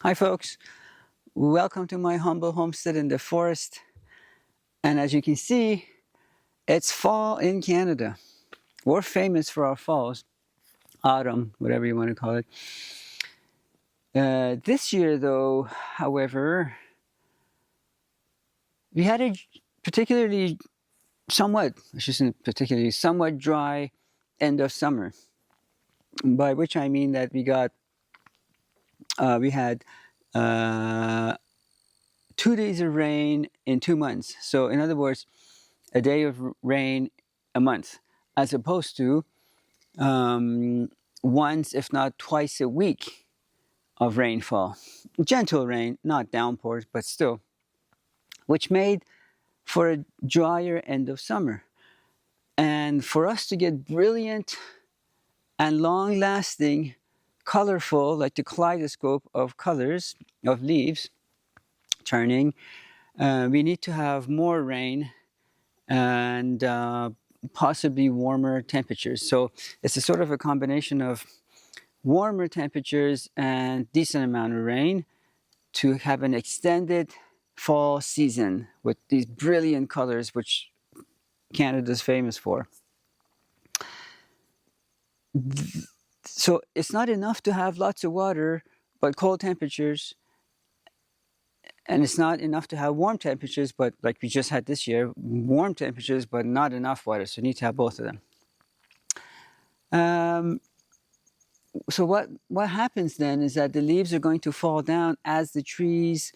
Hi folks, welcome to my humble homestead in the forest. And as you can see, it's fall in Canada. We're famous for our falls, autumn, whatever you want to call it. This year though, however, we had a particularly somewhat, I shouldn't particularly, somewhat dry end of summer. By which I mean that we had 2 days of rain in 2 months. So in other words, a day of rain a month, as opposed to once, if not twice a week of rainfall. Gentle rain, not downpours, but still, which made for a drier end of summer. And for us to get brilliant and long-lasting, colorful, like the kaleidoscope of colors, of leaves turning, we need to have more rain and possibly warmer temperatures. So it's a sort of a combination of warmer temperatures and decent amount of rain to have an extended fall season with these brilliant colors which Canada's famous for. So it's not enough to have lots of water but cold temperatures, and it's not enough to have warm temperatures, but like we just had this year, warm temperatures but not enough water. So you need to have both of them. So what happens then is that the leaves are going to fall down as the trees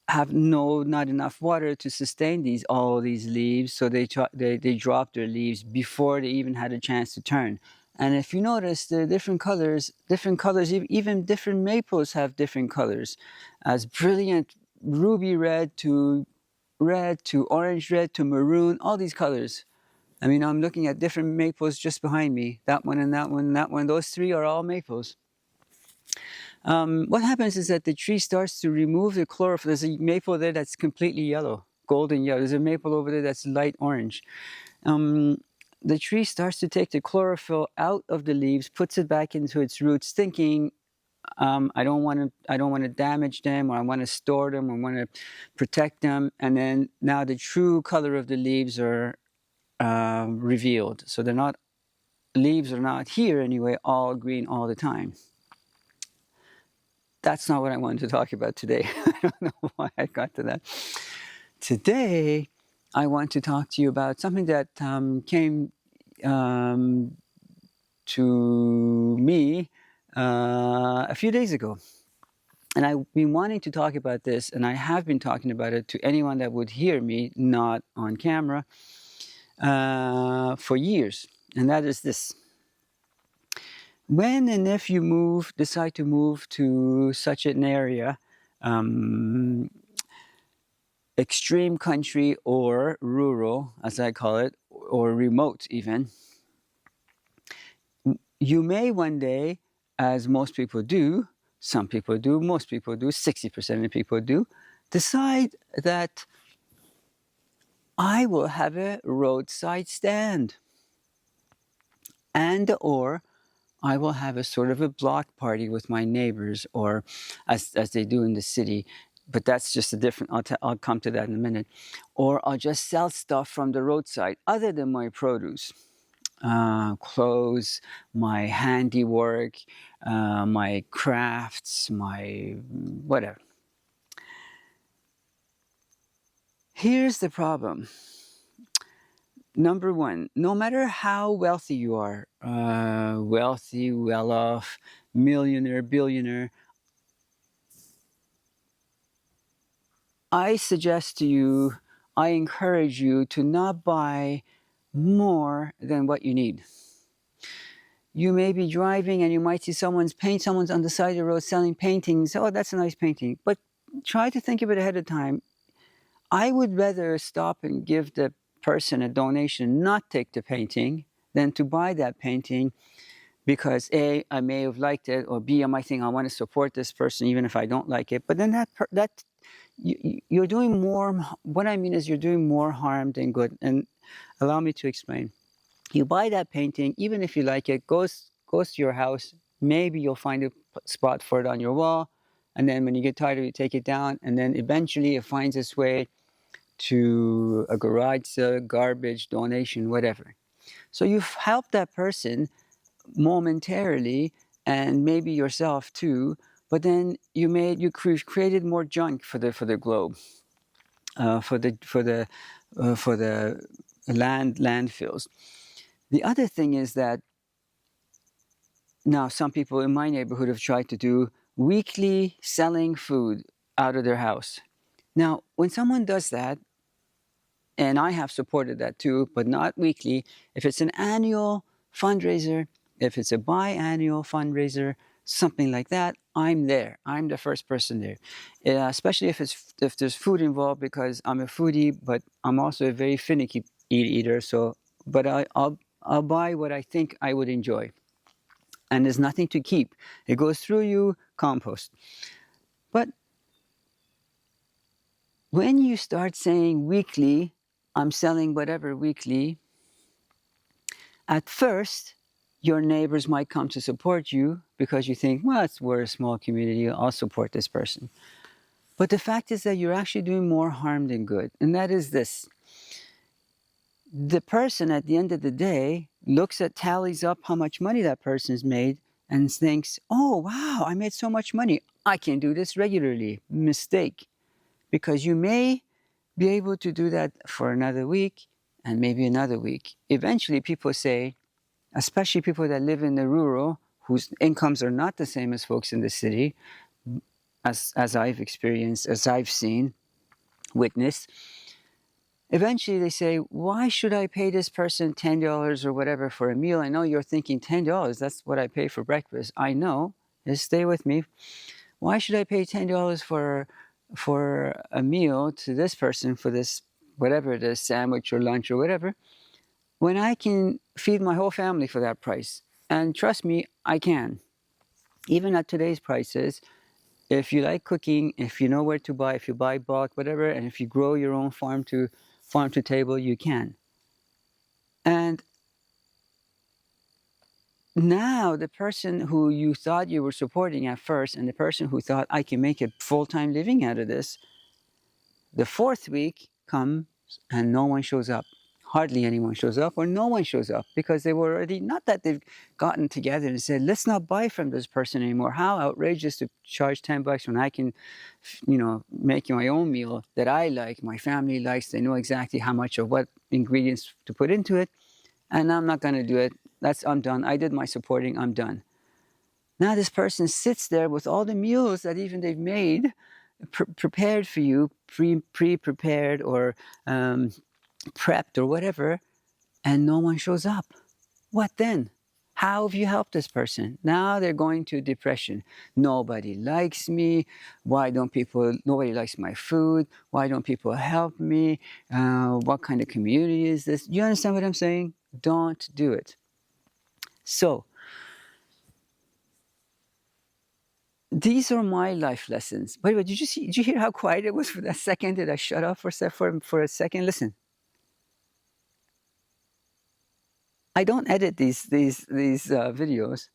have not enough water to sustain all these leaves, so they drop their leaves before they even had a chance to turn. And if you notice, the different colors, even different maples have different colors, as brilliant ruby red to orange red to maroon, all these colors. I mean, I'm looking at different maples just behind me. That one and that one and that one. Those three are all maples. What happens is that the tree starts to remove the chlorophyll. There's a maple there that's completely yellow, golden yellow. There's a maple over there that's light orange. The tree starts to take the chlorophyll out of the leaves, puts it back into its roots, thinking, I don't want to damage them, or I want to store them, or I want to protect them. And then now the true color of the leaves are revealed. So leaves are not here anyway, all green all the time. That's not what I wanted to talk about today. I don't know why I got to that. Today, I want to talk to you about something that came to me a few days ago. And I've been wanting to talk about this, and I have been talking about it to anyone that would hear me, not on camera, for years. And that is this. When and if you decide to move to such an area, extreme country or rural, as I call it, or remote even, you may one day, as most people do, some people do, most people do, 60% of people do, decide that I will have a roadside stand, and or I will have a sort of a block party with my neighbors, or as they do in the city. But that's just a different, I'll come to that in a minute. Or I'll just sell stuff from the roadside other than my produce. Clothes, my handiwork, my crafts, my whatever. Here's the problem. Number one, no matter how wealthy you are, wealthy, well-off, millionaire, billionaire, I suggest to you, I encourage you to not buy more than what you need. You may be driving and you might see someone's on the side of the road selling paintings. Oh, that's a nice painting. But try to think of it ahead of time. I would rather stop and give the person a donation, not take the painting, than to buy that painting because A, I may have liked it, or B, I might think I want to support this person even if I don't like it. But then you're doing more. What I mean is you're doing more harm than good. And allow me to explain. You buy that painting, even if you like it, goes to your house. Maybe you'll find a spot for it on your wall. and then when you get tired of it, you take it down, and then eventually it finds its way to a garage sale, garbage, donation, whatever. So you've helped that person momentarily, and maybe yourself too, but then you created more junk for the globe, for the landfills. The other thing is that now some people in my neighborhood have tried to do weekly selling food out of their house. Now, when someone does that, and I have supported that too, but not weekly. If it's an annual fundraiser, if it's a biannual fundraiser, something like that, I'm there. I'm the first person there, especially if there's food involved, because I'm a foodie, but I'm also a very finicky eater. So, but I'll buy what I think I would enjoy, and there's nothing to keep. It goes through you, compost. But when you start saying weekly, I'm selling whatever weekly, at first, your neighbors might come to support you because you think, well, we're a small community, I'll support this person. But the fact is that you're actually doing more harm than good. And that is this. The person at the end of the day tallies up how much money that person's made and thinks, oh, wow, I made so much money. I can do this regularly. Mistake. Because you may be able to do that for another week and maybe another week. Eventually, people say, especially people that live in the rural, whose incomes are not the same as folks in the city, as I've experienced, as I've seen, witnessed, eventually they say, why should I pay this person $10 or whatever for a meal? I know you're thinking $10, that's what I pay for breakfast. I know, just stay with me. Why should I pay $10 for a meal to this person for this, whatever it is, sandwich or lunch or whatever, when I can feed my whole family for that price? And trust me, I can. Even at today's prices, if you like cooking, if you know where to buy, if you buy bulk, whatever, and if you grow your own farm to table, you can. And now the person who you thought you were supporting at first, and the person who thought I can make a full-time living out of this, the fourth week comes and no one shows up. Hardly anyone shows up, or no one shows up, because they were already, not that they've gotten together and said, let's not buy from this person anymore. How outrageous to charge $10 when I can, make my own meal that I like, my family likes, they know exactly how much of what ingredients to put into it, and I'm not going to do it. I'm done. I did my supporting, I'm done. Now this person sits there with all the meals that even they've made, prepared for you, pre-prepared or prepped or whatever, and no one shows up. What then? How have you helped this person? Now they're going to depression. Nobody likes me. Nobody likes my food. Why don't people help me? What kind of community is this? You understand what I'm saying? Don't do it. So, these are my life lessons. By the way, did you hear how quiet it was for that second? Did I shut up for a second? Listen. I don't edit these videos.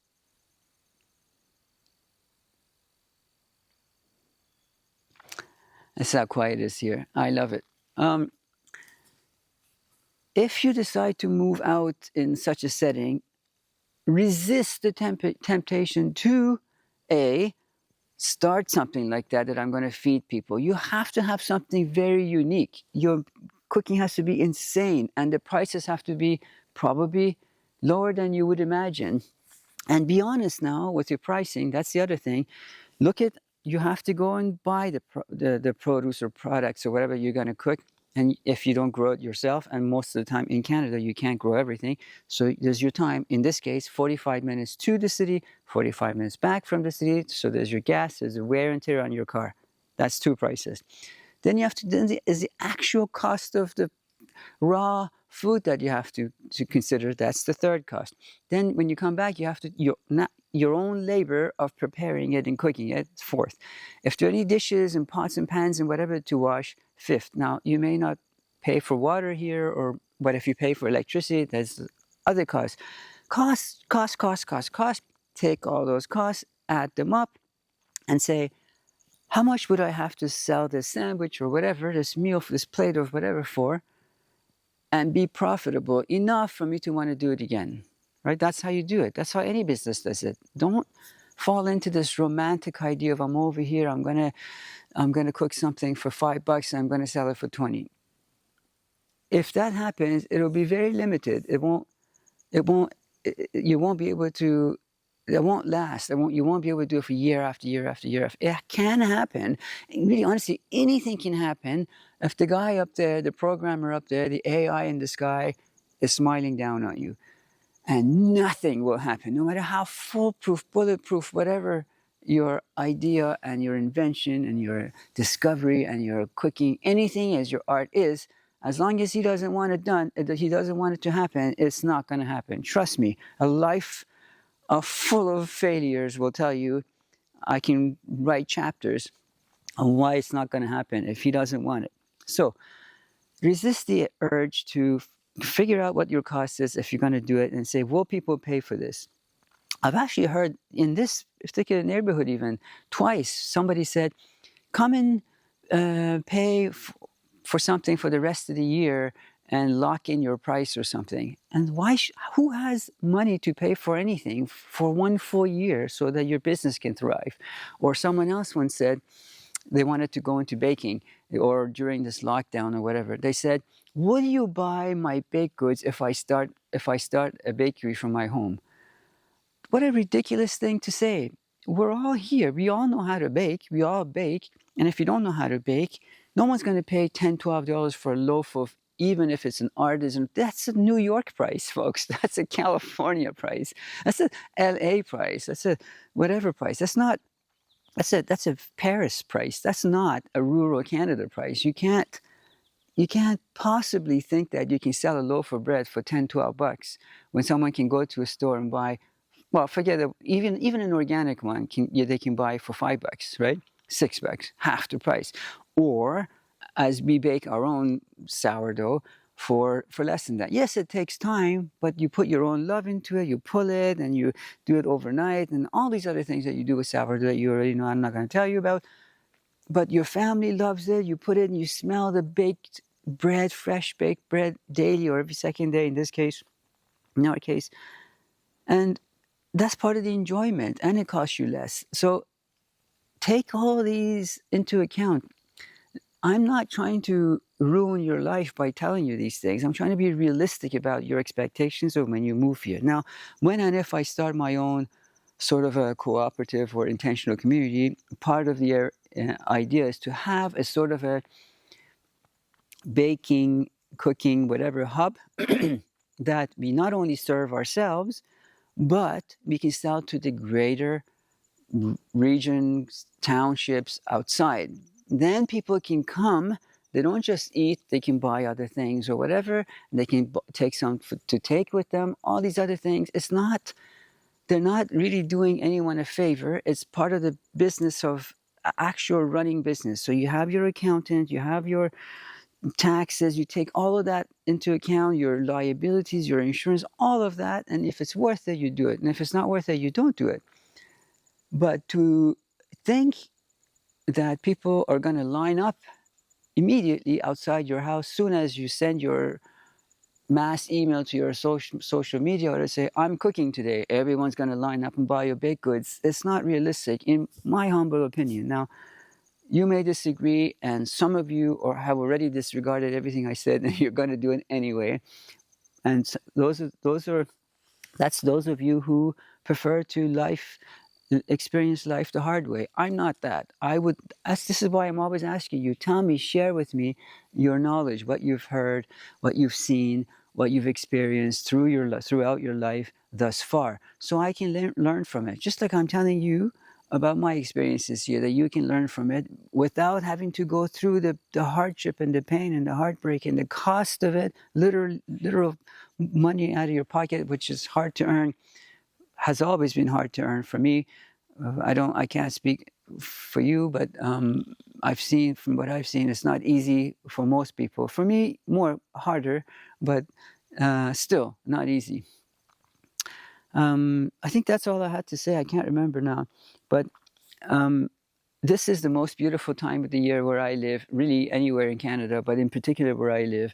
That's how quiet it is here. I love it. If you decide to move out in such a setting, resist the temptation to start something like that I'm going to feed people. You have to have something very unique. Your cooking has to be insane, and the prices have to be probably lower than you would imagine. And be honest now with your pricing. That's the other thing. You have to go and buy the produce or products or whatever you're going to cook. And if you don't grow it yourself, and most of the time in Canada, you can't grow everything. So there's your time, in this case, 45 minutes to the city, 45 minutes back from the city. So there's your gas, there's the wear and tear on your car. That's two prices. Then is the actual cost of the raw food that you have to consider. That's the third cost. Then when you come back, you have to, your own labor of preparing it and cooking it, fourth. If there are any dishes and pots and pans and whatever to wash, fifth. Now, you may not pay for water here, but if you pay for electricity, there's other costs. Cost. Take all those costs, add them up, and say, how much would I have to sell this sandwich or whatever, this meal, this plate or whatever for, and be profitable enough for me to want to do it again, right? That's how you do it. That's how any business does it. Don't fall into this romantic idea of I'm over here, I'm gonna cook something for $5 and I'm gonna sell it for 20. If that happens, it'll be very limited. You won't be able to, it won't last. You won't be able to do it for year after year after year. It can happen. And really, honestly, anything can happen if the guy up there, the programmer up there, the AI in the sky is smiling down on you. And nothing will happen, no matter how foolproof, bulletproof, whatever your idea and your invention and your discovery and your cooking, anything as your art is, as long as he doesn't want it done, he doesn't want it to happen, it's not going to happen. Trust me, a life full of failures will tell you, I can write chapters on why it's not going to happen if he doesn't want it. So resist the urge to figure out what your cost is if you're going to do it and say, will people pay for this? I've actually heard in this particular neighborhood even twice, somebody said, come and pay for something for the rest of the year and lock in your price or something. And who has money to pay for anything for one full year so that your business can thrive? Or someone else once said they wanted to go into baking, or during this lockdown or whatever. They said, will you buy my baked goods if I start a bakery from my home? What a ridiculous thing to say. We're all here. We all know how to bake. We all bake. And if you don't know how to bake, no one's going to pay $10, $12 for a loaf of, even if it's an artisan. That's a New York price, folks. That's a California price. That's a LA price. That's a whatever price. That's a Paris price. That's not a rural Canada price. You can't possibly think that you can sell a loaf of bread for $10, $12 when someone can go to a store and buy, well, forget it, even an organic one they can buy for $5, right? $6, half the price. Or as we bake our own sourdough for less than that. Yes, it takes time, but you put your own love into it, you pull it and you do it overnight and all these other things that you do with sourdough that you already know I'm not going to tell you about. But your family loves it, you put it and you smell the baked bread, fresh baked bread daily or every second day in our case. And that's part of the enjoyment and it costs you less. So take all these into account. I'm not trying to ruin your life by telling you these things. I'm trying to be realistic about your expectations of when you move here. Now, when and if I start my own sort of a cooperative or intentional community, part of the idea is to have a sort of a baking, cooking, whatever hub that we not only serve ourselves, but we can sell to the greater regions, townships outside. Then people can come, they don't just eat, they can buy other things or whatever, and they can take some to take with them, all these other things. They're not really doing anyone a favor. It's part of the business of actual running business. So you have your accountant, you have your taxes, you take all of that into account, your liabilities, your insurance, all of that. And if it's worth it, you do it. And if it's not worth it, you don't do it. But to think that people are going to line up immediately outside your house soon as you send your mass email to your social media or to say, I'm cooking today, everyone's going to line up and buy your baked goods. It's not realistic, in my humble opinion. Now, you may disagree, and some of you have already disregarded everything I said, and you're going to do it anyway. And that's those of you who prefer to experience life the hard way. I'm not that. This is why I'm always asking you, tell me, share with me your knowledge, what you've heard, what you've seen, what you've experienced throughout your life thus far, so I can learn from it. Just like I'm telling you about my experiences here, that you can learn from it without having to go through the hardship and the pain and the heartbreak and the cost of it, literal money out of your pocket, which is hard to earn, has always been hard to earn for me. I can't speak for you, but from what I've seen, it's not easy for most people. For me, harder, but still not easy. I think that's all I had to say. I can't remember now, but this is the most beautiful time of the year where I live, really anywhere in Canada, but in particular where I live.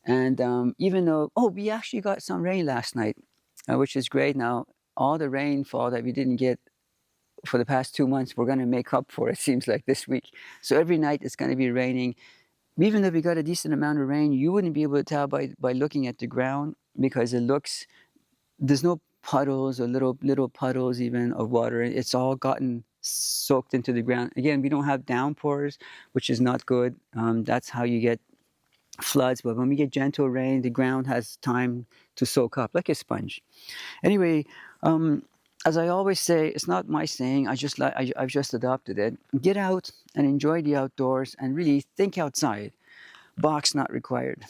And even though, oh, we actually got some rain last night, which is great. Now, all the rainfall that we didn't get for the past 2 months, we're going to make up for, it seems like, this week. So every night it's going to be raining. Even though we got a decent amount of rain, you wouldn't be able to tell by looking at the ground, because there's no puddles or little puddles even of water. It's all gotten soaked into the ground. Again, we don't have downpours, which is not good. That's how you get floods. But when we get gentle rain, the ground has time to soak up like a sponge. Anyway, as I always say, it's not my saying. I've just adopted it. Get out and enjoy the outdoors, and really think outside. Box not required.